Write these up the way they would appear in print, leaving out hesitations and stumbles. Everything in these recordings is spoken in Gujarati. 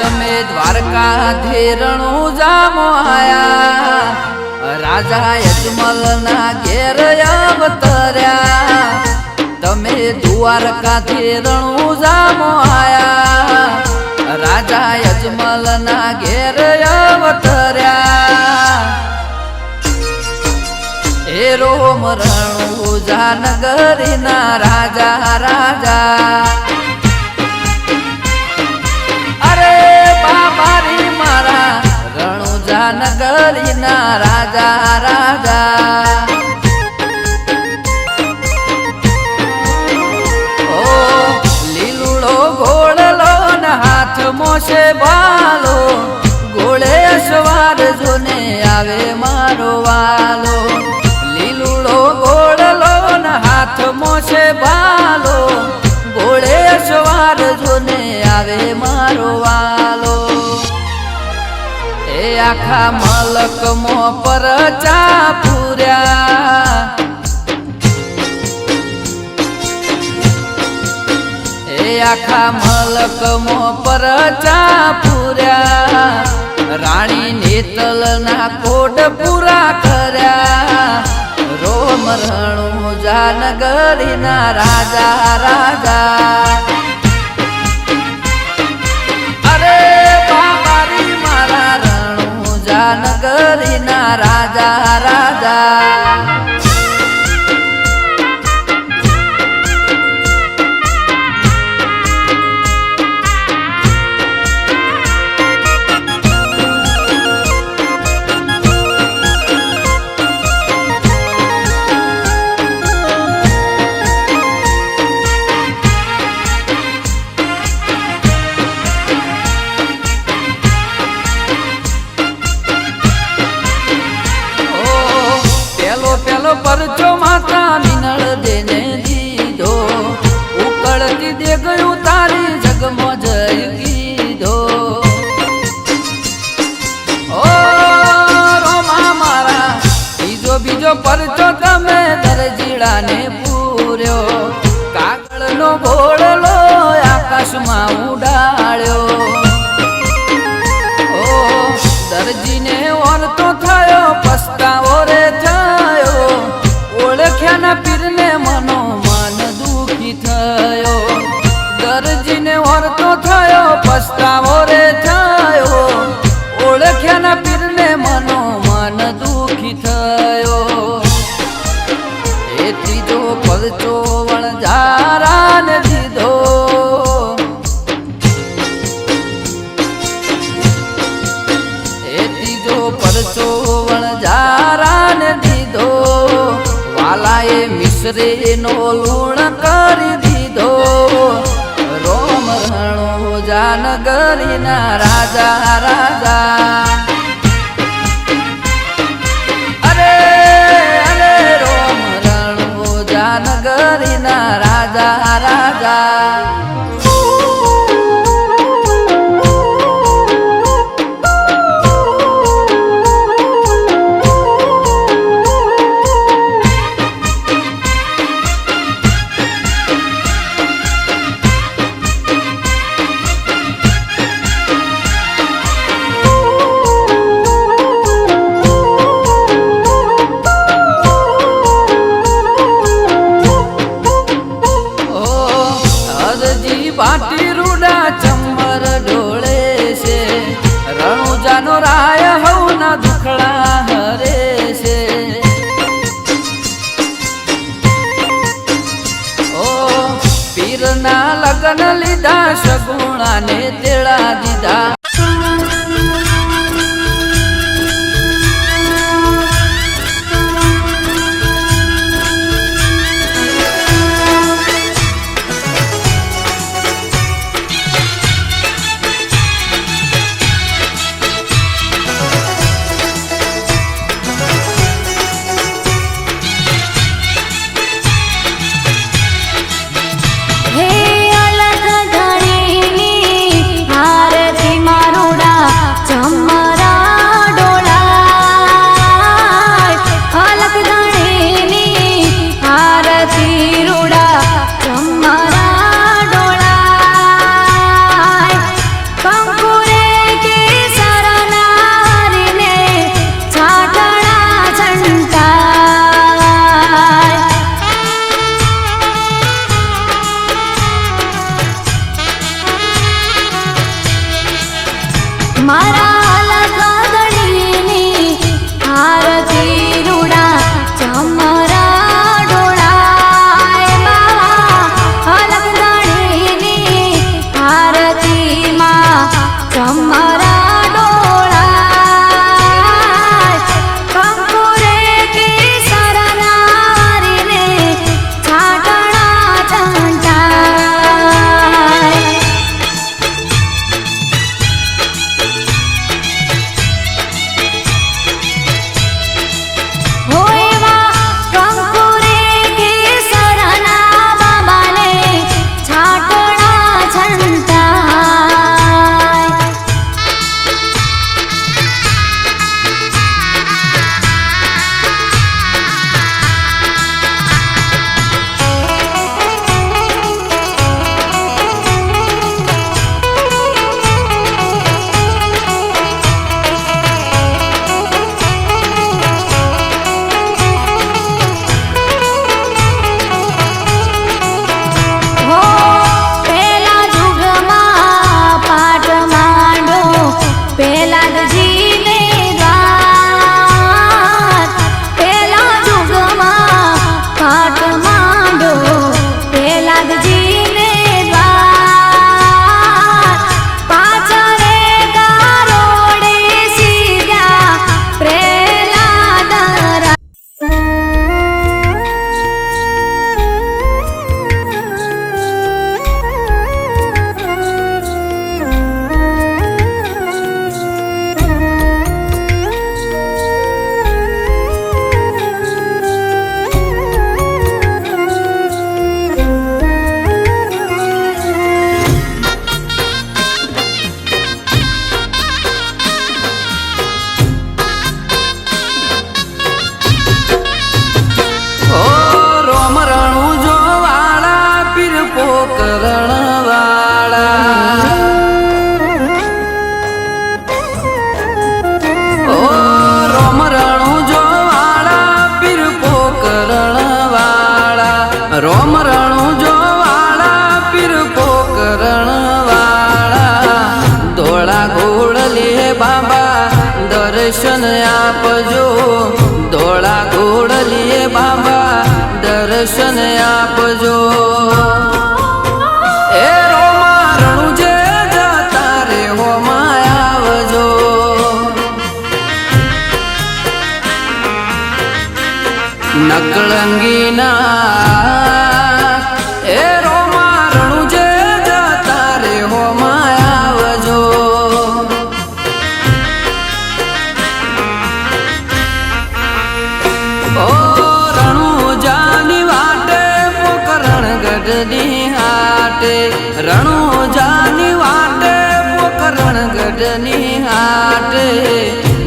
તમે દ્વારકાથી રણુજામો આયા, રાજા યજમલ ના ઘેર અવતર્યા. તમે દ્વારકાથી રણુજામો આયા, રાજા યજમલ ના ઘેર અવતર્યા. હે રોમ રણુજા નગરી ના રાજા રાજા, નગરી ના રાજા રાજા. ઓ લીલુડો ઘોડલો ને હાથ મોશે બાલો, ઘોડે સવાર જોને આવે મારો વાલો. લીલુડો ઘોડલો ને હાથ મોશે બાલો, ઘોડે સવાર જોને આવે મારો વાલો. એ આખા મલક મો પર ચા પૂર્યા, એ આખા મલક મો પર ચા પૂર્યા. રાણી નેતલ ના કોટ પૂરા કર્યા, રોમ રણુજા નગરી ના રાજા રાજા. નગરી ના રાજા રાજા. પરચો માતા મિનળ દેને દીધો, ઉકળતી દે ગયું તારી જગમો જય કીધો. ઓ રોમા મારા બીજો બીજો પરચો તમે દરજીડાને પૂર્યો, કાગળનો ઘોડલો આકાશમાં ઉડાડ્યો. ઓ દરજીને ઓરતો થયો પસ્તાવો રે થયો, ઓળખ્યાના પીરને મનો મન દુખી થયો. દરજીને ઓરતો થયો પસ્તાવો રે થયો, ઓળખ્યાના પીરને મનો મન દુખી થયો. એ ત્રીજો પરચો વણઝારાને દીધો, એ ત્રીજો પરચો વણઝારાને દીધો. વાલાએ મિશ્રીનો લૂણ કરી દીધો, રોમ રણુજા નગરી ના રાજા રાજા. અરે અરે રોમ રણુજા નગરી ના રાજા રાજા. પાટી રૂડા ચંબર ઢોળે છે, રણુજાનો રાય હવના દુખડા હરે છે. ઓ પીરના લગ્ન લીધા, સગુણાને તેડા દીધા. હે અલગ ધણીની આરતીમાં આપજો ધોળા ઘોડલીએ બાબા દર્શન આપજો એ રોમા રણુજે જતા રે હોમાં આવજો નકળંગીના એ રોમા રણુજે જતા રે હોમાં આવજો ઓ રણુજાની વાટે પોકરણ ગઢની હાટે રણુજાની વાટે પોકરણ ગઢની હાટે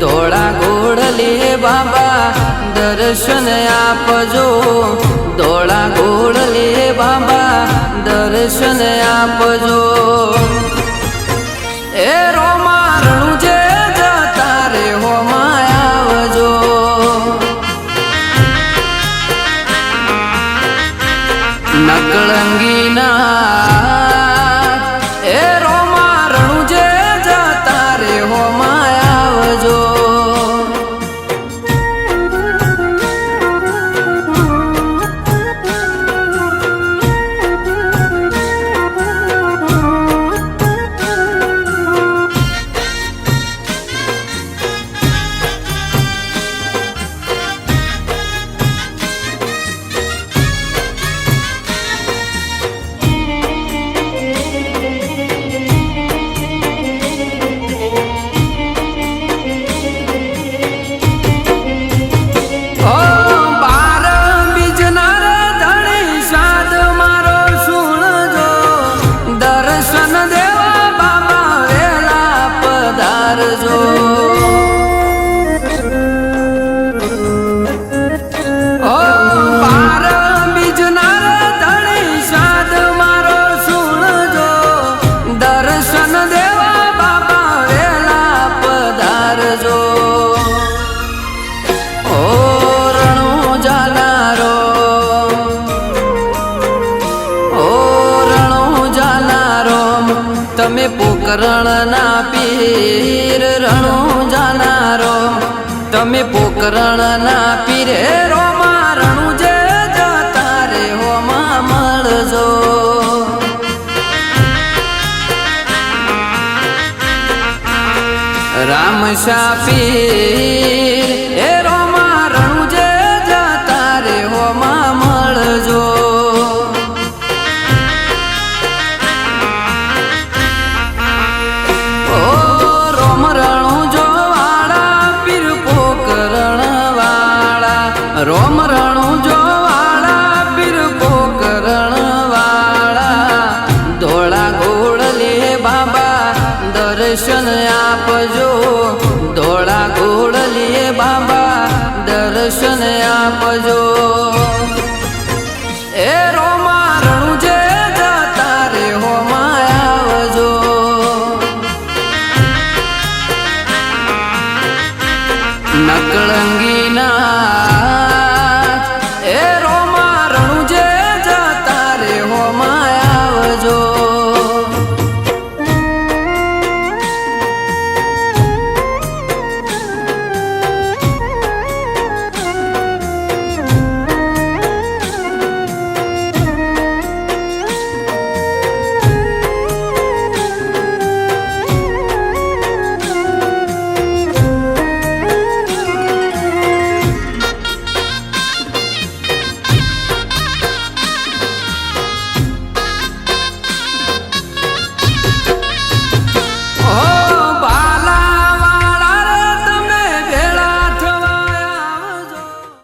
ધોળા ઘોડલીએ બાબા દર્શન આપજો ધોળા ઘોડલીએ બાબા દર્શન આપજો એ રોમા રણુજે જતા રે હોમાં આવજો નકળંગીના એ રોમા રણુજે જતા રે હોમાં આવજો તમે પોકરણના પીર રણુજાના તમે પોકરણના પીરે રોમા રણુજે જતા રે હોમાં મળજો રામશા પીર એ રોમા રણુજે જતા રે હોમાં મળજો રોમ રણુજો વાળા પીર પોકરણ વાળા ધોળા ઘોડલીએ બાબા દર્શન આપજો ધોળા ઘોડલીએ બાબા દર્શન આપજો